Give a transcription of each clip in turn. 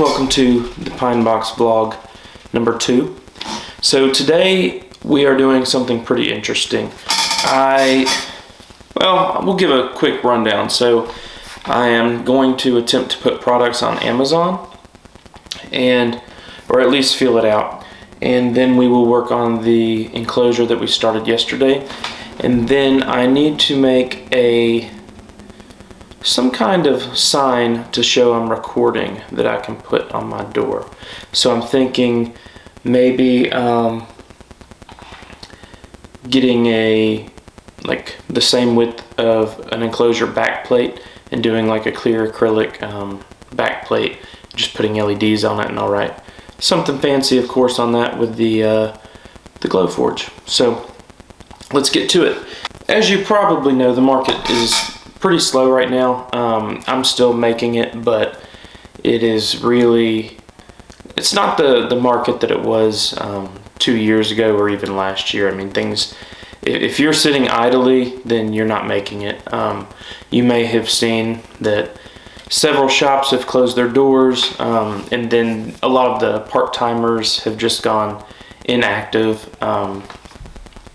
Welcome to the Pine Box vlog number 2. So today we are doing something pretty interesting. We'll give a quick rundown. So I am going to attempt to put products on Amazon or at least feel it out. And then we will work on the enclosure that we started yesterday. And then I need to make some kind of sign to show I'm recording that I can put on my door. So I'm thinking maybe getting the same width of an enclosure backplate and doing like a clear acrylic backplate, just putting LEDs on it, and I'll write something fancy, of course, on that with the Glowforge. So let's get to it. As you probably know, the market is pretty slow right now. I'm still making it, but it's not the market that it was 2 years ago or even last year. I mean, if you're sitting idly, then you're not making it. You may have seen that several shops have closed their doors, and then a lot of the part-timers have just gone inactive.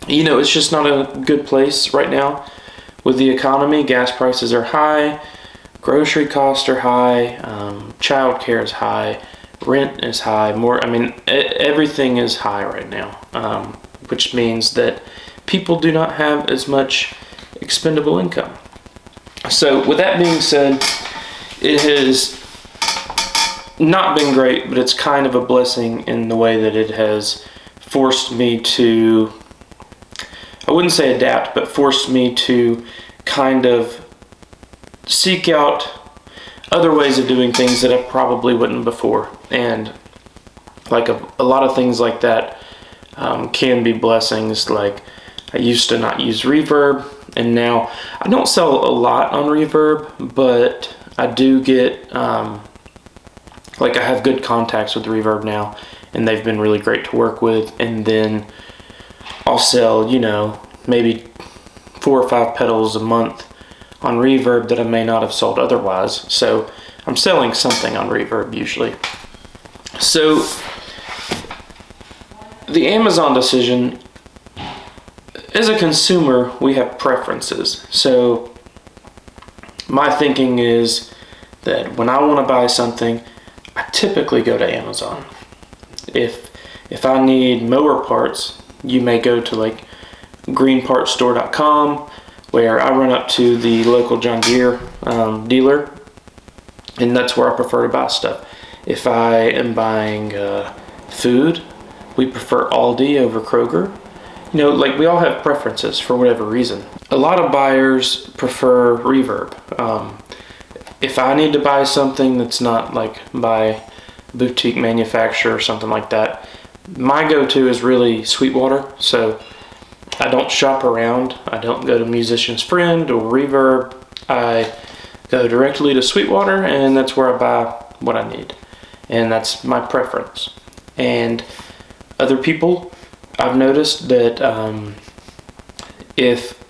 It's just not a good place right now. With the economy, gas prices are high, grocery costs are high, childcare is high, rent is high, everything is high right now, which means that people do not have as much expendable income. So with that being said, it has not been great, but it's kind of a blessing in the way that it has forced me to, I wouldn't say adapt, but forced me to kind of seek out other ways of doing things that I probably wouldn't before. And like a lot of things like that can be blessings. Like I used to not use reverb, and now I don't sell a lot on reverb, but I do get, I have good contacts with reverb now, and they've been really great to work with. And then I'll sell, maybe 4 or 5 pedals a month on reverb that I may not have sold otherwise. So I'm selling something on reverb usually. So the Amazon decision, as a consumer, we have preferences. So my thinking is that when I want to buy something, I typically go to Amazon. If I need mower parts, you may go to greenpartsstore.com, where I run up to the local John Deere dealer, and that's where I prefer to buy stuff. If I am buying food, we prefer Aldi over Kroger. We all have preferences for whatever reason. A lot of buyers prefer reverb. If I need to buy something that's not by a boutique manufacturer or something like that, my go-to is really Sweetwater. So I don't shop around. I don't go to Musician's Friend or Reverb. I go directly to Sweetwater, and that's where I buy what I need. And that's my preference. And other people, I've noticed that if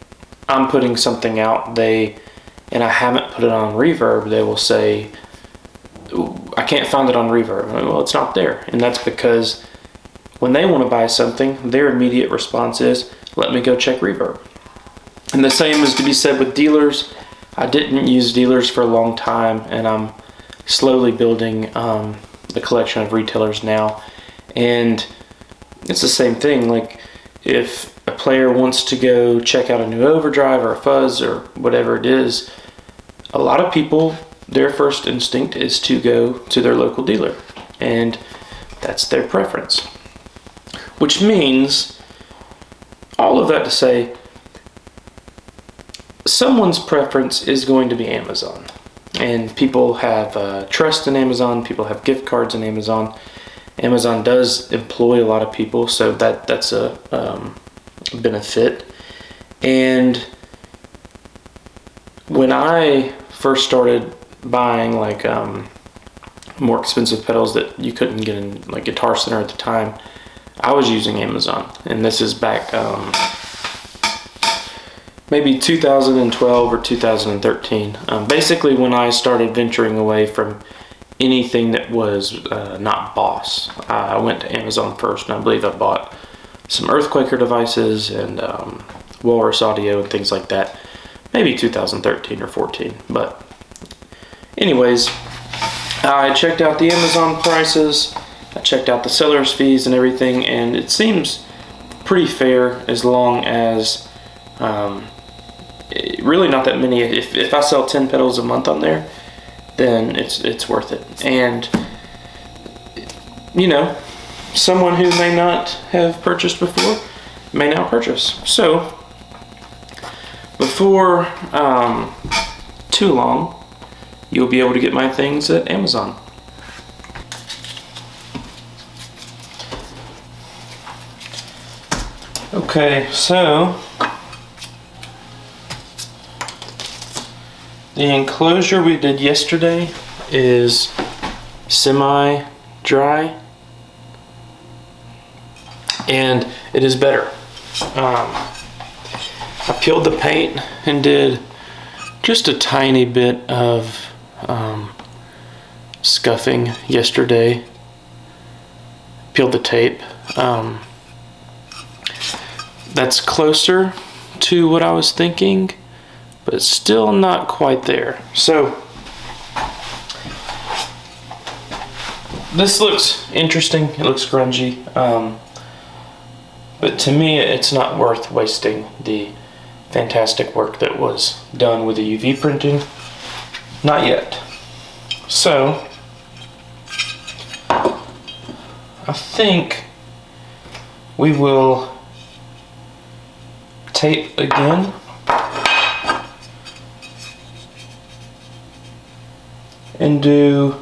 I'm putting something out, and I haven't put it on Reverb, they will say, I can't find it on Reverb. Well, it's not there. And that's because when they want to buy something, their immediate response is, let me go check Reverb. And the same is to be said with dealers. I didn't use dealers for a long time, and I'm slowly building a collection of retailers now. And it's the same thing. If a player wants to go check out a new overdrive or a fuzz or whatever it is, a lot of people, their first instinct is to go to their local dealer. And that's their preference. Which means, all of that to say, someone's preference is going to be Amazon. And people have trust in Amazon, people have gift cards in Amazon. Amazon does employ a lot of people, so that's a benefit. And when I first started buying more expensive pedals that you couldn't get in Guitar Center at the time, I was using Amazon, and this is back maybe 2012 or 2013. Basically when I started venturing away from anything that was not Boss. I went to Amazon first, and I believe I bought some Earthquaker devices and Walrus Audio and things like that. Maybe 2013 or 14. But anyways, I checked out the Amazon prices. I checked out the seller's fees and everything, and it seems pretty fair as long as really not that many. If I sell 10 pedals a month on there, then it's worth it. And you know, someone who may not have purchased before may now purchase. So before too long, you'll be able to get my things at Amazon. Okay, so the enclosure we did yesterday is semi-dry, and it is better. I peeled the paint and did just a tiny bit of scuffing yesterday. Peeled the tape. That's closer to what I was thinking, but still not quite there. So this looks interesting. It looks grungy, but to me it's not worth wasting the fantastic work that was done with the UV printing. Not yet. So I think we will tape again. And do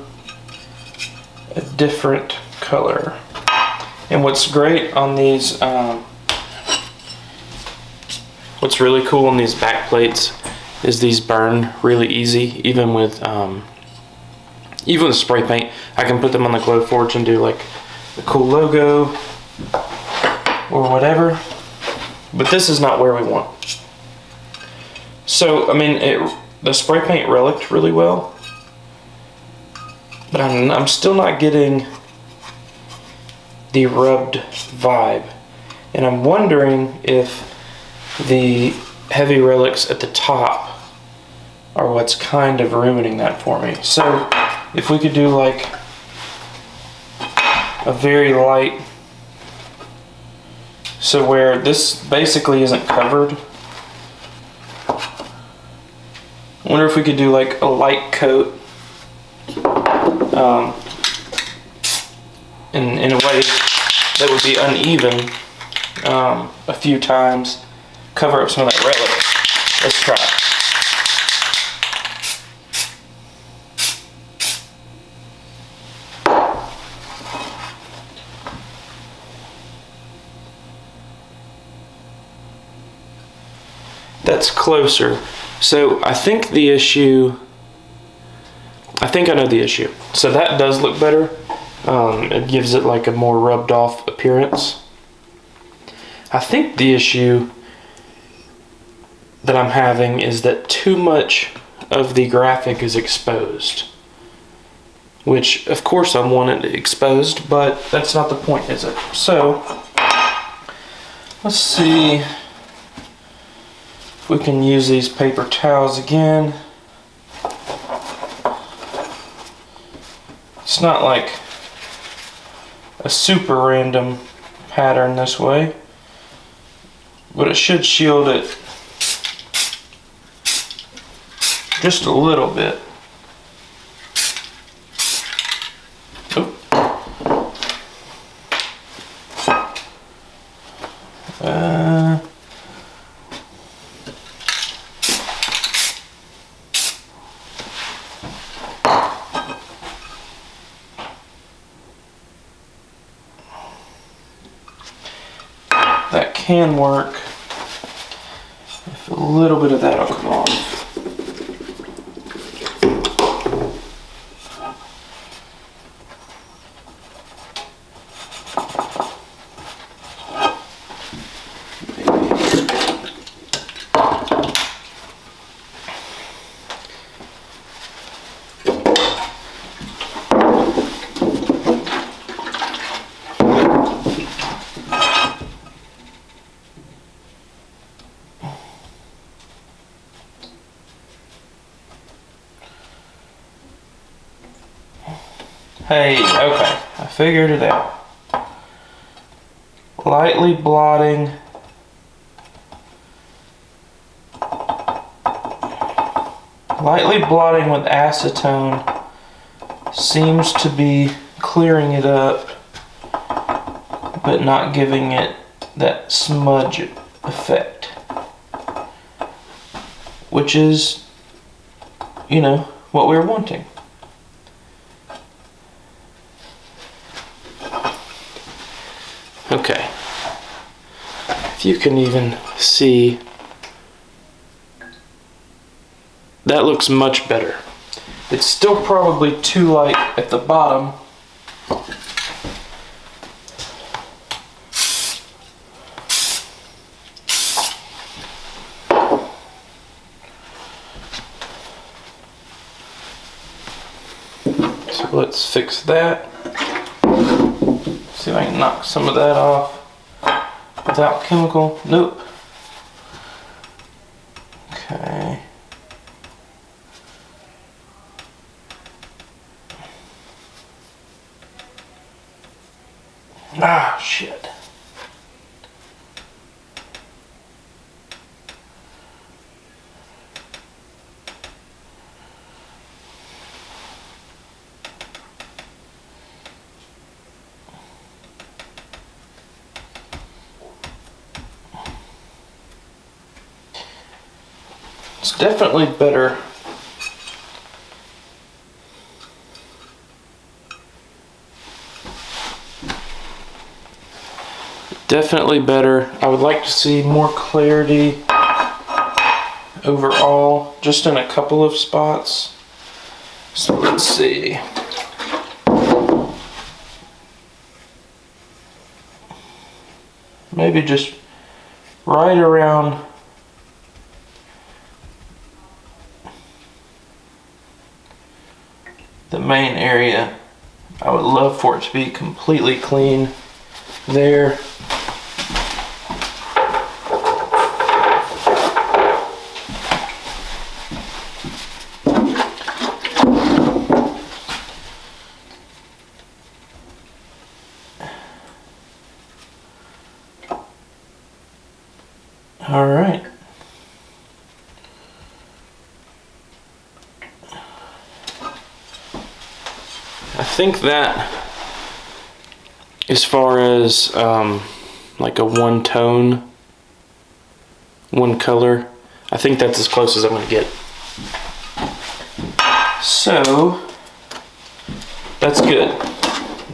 a different color. And what's great on these, what's really cool on these back plates is these burn really easy, even with spray paint. I can put them on the Glowforge and do like a cool logo or whatever. But this is not where we want. So I mean, the spray paint reliced really well. But I'm still not getting the rubbed vibe. And I'm wondering if the heavy relics at the top are what's kind of ruining that for me. So if we could do like a very light, so where this basically isn't covered. I wonder if we could do like a light coat. In a way that would be uneven a few times, cover up some of that relic. Let's try it. That's closer. So I think the issue, I think I know the issue. So that does look better. It gives it like a more rubbed off appearance. I think the issue that I'm having is that too much of the graphic is exposed. Which of course I want it exposed, but that's not the point, is it? So let's see if we can use these paper towels again. It's not like a super random pattern this way, but it should shield it just a little bit. That can work if a little bit of that will come off. Hey, okay, I figured it out. Lightly blotting with acetone seems to be clearing it up, but not giving it that smudge effect, which is, you know, what we were wanting. Okay, if you can even see, that looks much better. It's still probably too light at the bottom. So let's fix that. See if I can knock some of that off without chemical. Nope. Okay. Ah, shit. It's definitely better. Definitely better. I would like to see more clarity overall, just in a couple of spots. So let's see. Maybe just right around the main area. I would love for it to be completely clean there. All right. I think that, as far as like a one tone, one color, I think that's as close as I'm gonna get. So that's good.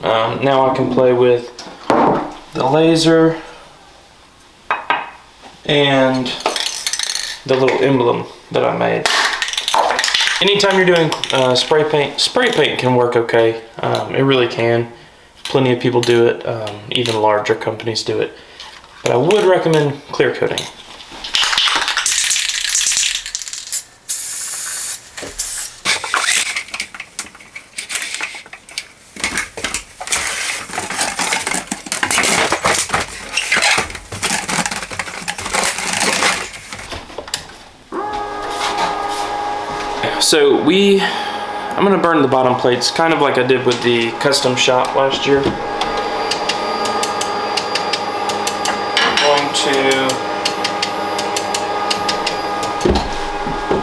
Now I can play with the laser and the little emblem that I made. Anytime you're doing spray paint can work okay. It really can. Plenty of people do it. Even larger companies do it. But I would recommend clear coating. So I'm gonna burn the bottom plates, kind of like I did with the custom shop last year. I'm going to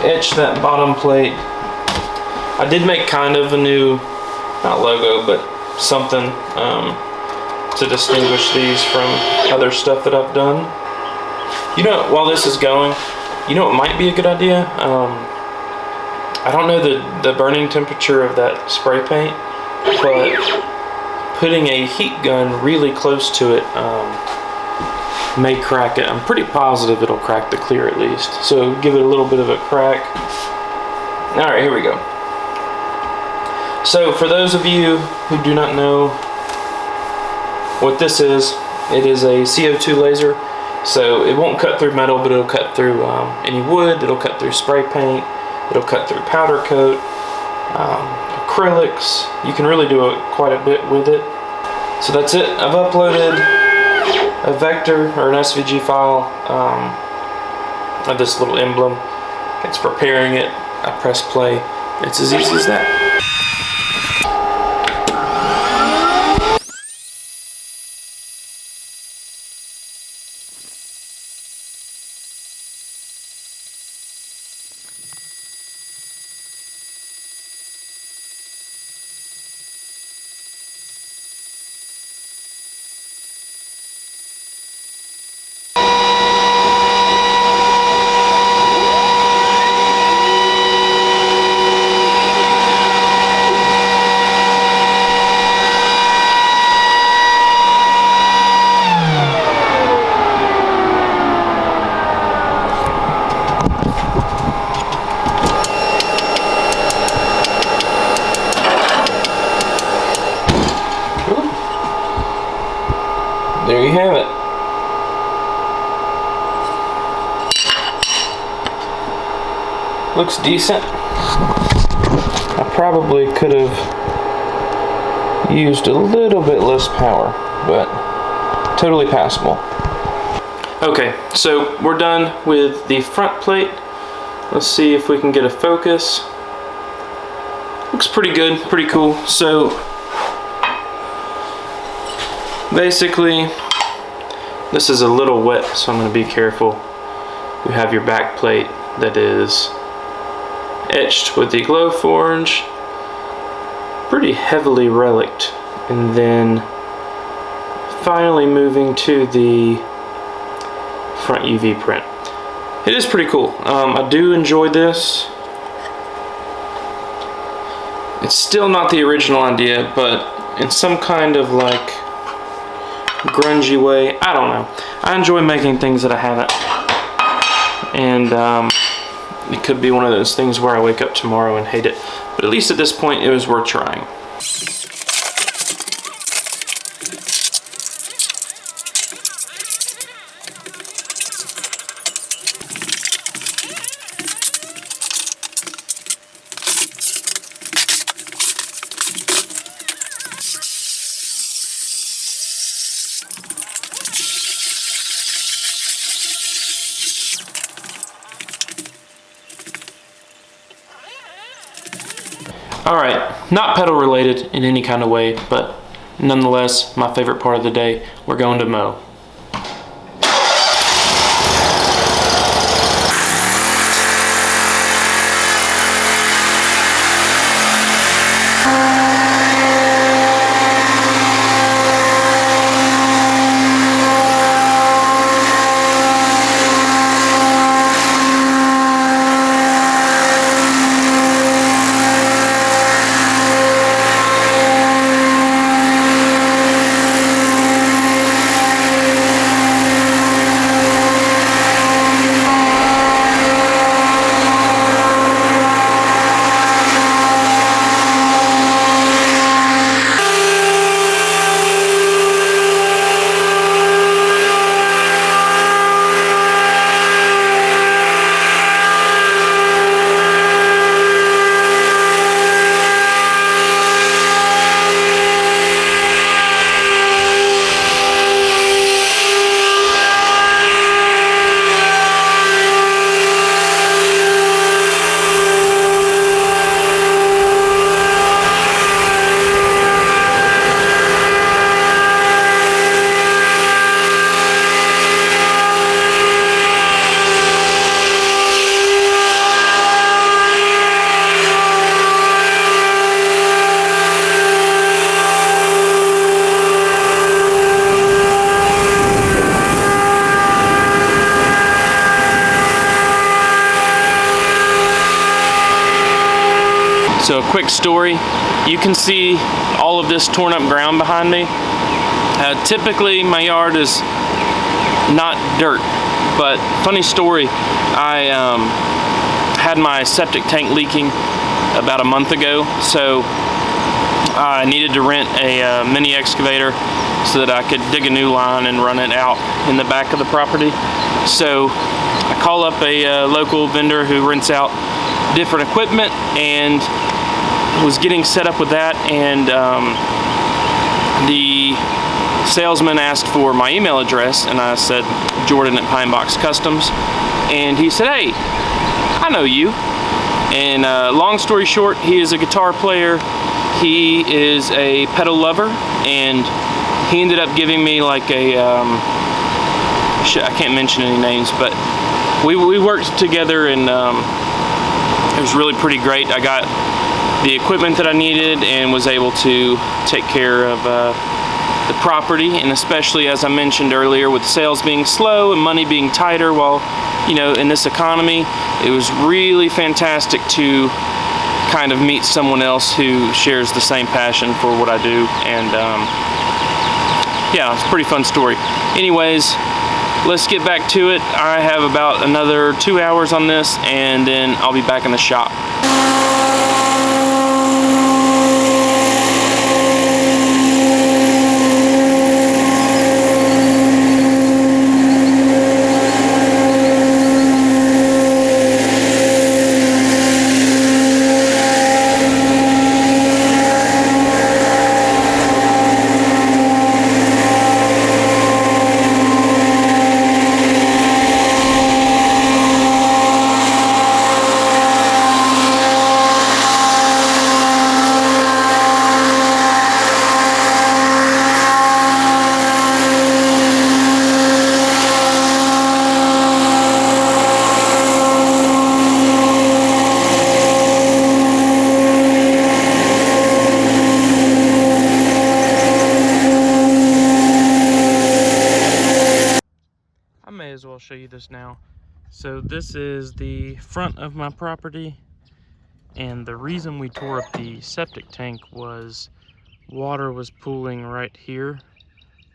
etch that bottom plate. I did make kind of a new, not logo, but something to distinguish these from other stuff that I've done. You know, while this is going, you know what might be a good idea? I don't know the burning temperature of that spray paint, but putting a heat gun really close to it may crack it. I'm pretty positive it'll crack the clear at least. So give it a little bit of a crack. All right, here we go. So for those of you who do not know what this is, it is a CO2 laser. So it won't cut through metal, but it'll cut through any wood, it'll cut through spray paint, it'll cut through powder coat, acrylics. You can really do quite a bit with it. So that's it. I've uploaded a vector or an SVG file of this little emblem. It's preparing it. I press play. It's as easy as that. looks decent. I probably could have used a little bit less power, but totally passable. Okay, so we're done with the front plate. Let's see if we can get a focus. Looks pretty good, pretty cool. So basically, this is a little wet, so I'm going to be careful. You have your back plate that is etched with the Glowforge, pretty heavily reliced, and then finally moving to the front UV print. It is pretty cool. I do enjoy this. It's still not the original idea, but in some kind of like grungy way, I don't know. I enjoy making things that I haven't, and it could be one of those things where I wake up tomorrow and hate it, but at least at this point it was worth trying. Alright, not pedal related in any kind of way, but nonetheless, my favorite part of the day, we're going to mow. So a quick story, you can see all of this torn up ground behind me. Typically my yard is not dirt, but funny story, I had my septic tank leaking about a month ago, so I needed to rent a mini excavator so that I could dig a new line and run it out in the back of the property. So I call up a local vendor who rents out different equipment and was getting set up with that, and the salesman asked for my email address, and I said Jordan at Pinebox Customs, and he said, "Hey, I know you." And long story short, he is a guitar player, he is a pedal lover, and he ended up giving me like a I can't mention any names, but we worked together, and it was really pretty great. I got the equipment that I needed and was able to take care of the property, and especially as I mentioned earlier, with sales being slow and money being tighter, well, you know, in this economy, it was really fantastic to kind of meet someone else who shares the same passion for what I do, and yeah, it's a pretty fun story. Anyways, let's get back to it. I have about another 2 hours on this, and then I'll be back in the shop. may as well show you this now. So this is the front of my property, and the reason we tore up the septic tank was water was pooling right here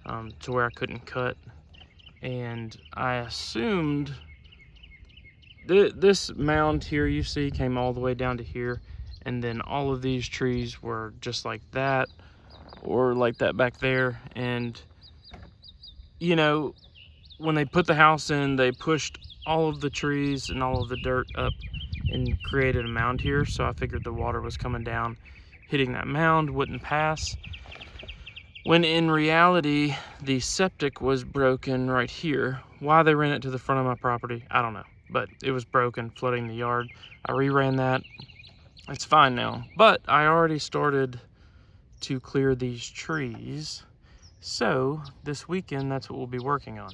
to where I couldn't cut, and I assumed this mound here you see came all the way down to here, and then all of these trees were just like that, or like that back there. And you know, when they put the house in, they pushed all of the trees and all of the dirt up and created a mound here. So I figured the water was coming down, hitting that mound, wouldn't pass. When in reality, the septic was broken right here. Why they ran it to the front of my property, I don't know. But it was broken, flooding the yard. I reran that. It's fine now. But I already started to clear these trees. So this weekend, that's what we'll be working on.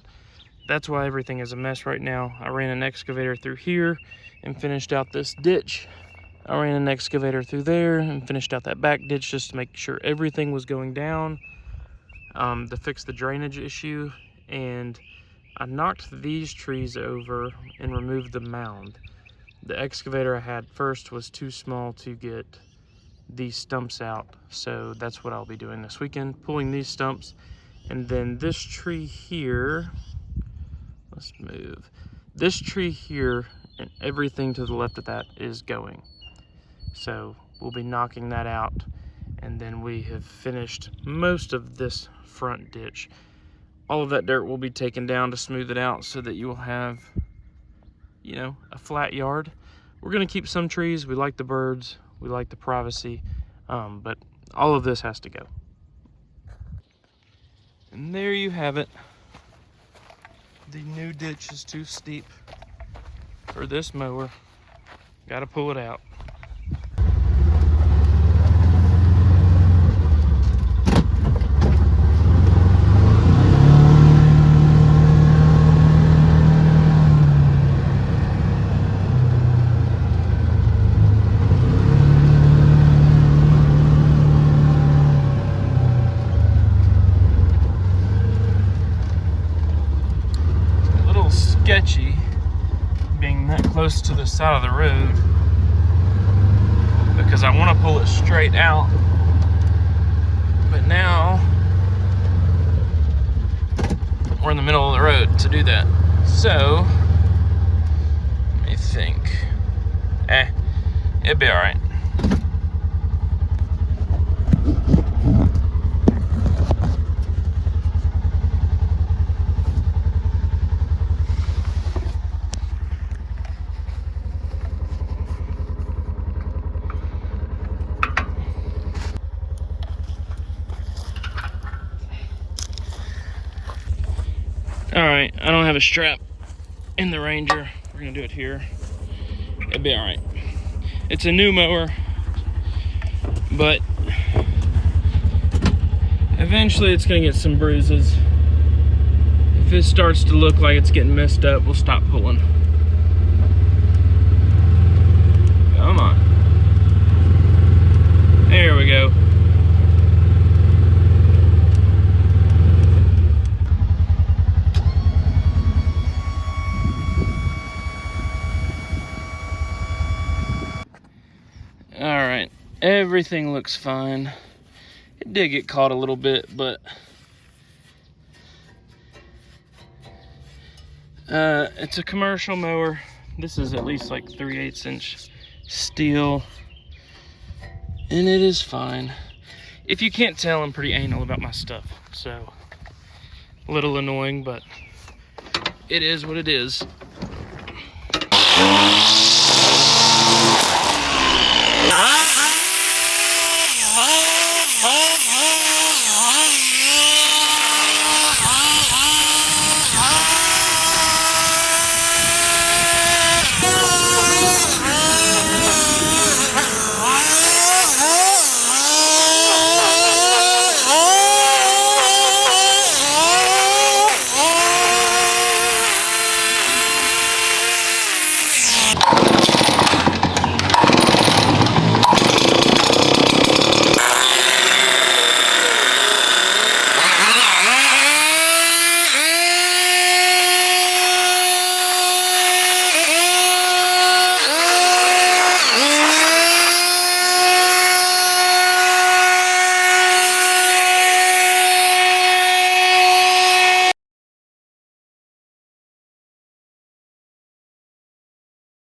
That's why everything is a mess right now. I ran an excavator through here and finished out this ditch. I ran an excavator through there and finished out that back ditch just to make sure everything was going down, to fix the drainage issue. And I knocked these trees over and removed the mound. The excavator I had first was too small to get these stumps out, so that's what I'll be doing this weekend, pulling these stumps. And then this tree here, let's move. This tree here and everything to the left of that is going. So we'll be knocking that out, and then we have finished most of this front ditch. All of that dirt will be taken down to smooth it out so that you will have, you know, a flat yard. We're gonna keep some trees. We like the birds, we like the privacy, but all of this has to go. And there you have it. The new ditch is too steep for this mower. Gotta pull it out. Sketchy being that close to the side of the road, because I want to pull it straight out, but now we're in the middle of the road to do that. So let me think. It'll be all right. Alright, I don't have a strap in the Ranger. We're gonna do it here. It'll be alright. It's a new mower, but eventually it's gonna get some bruises. If it starts to look like it's getting messed up, we'll stop pulling. Come on. There we go. Alright, everything looks fine. It did get caught a little bit, but it's a commercial mower. This is at least like 3/8 inch steel, and it is fine. If you can't tell, I'm pretty anal about my stuff, so a little annoying, but it is what it is. Ah!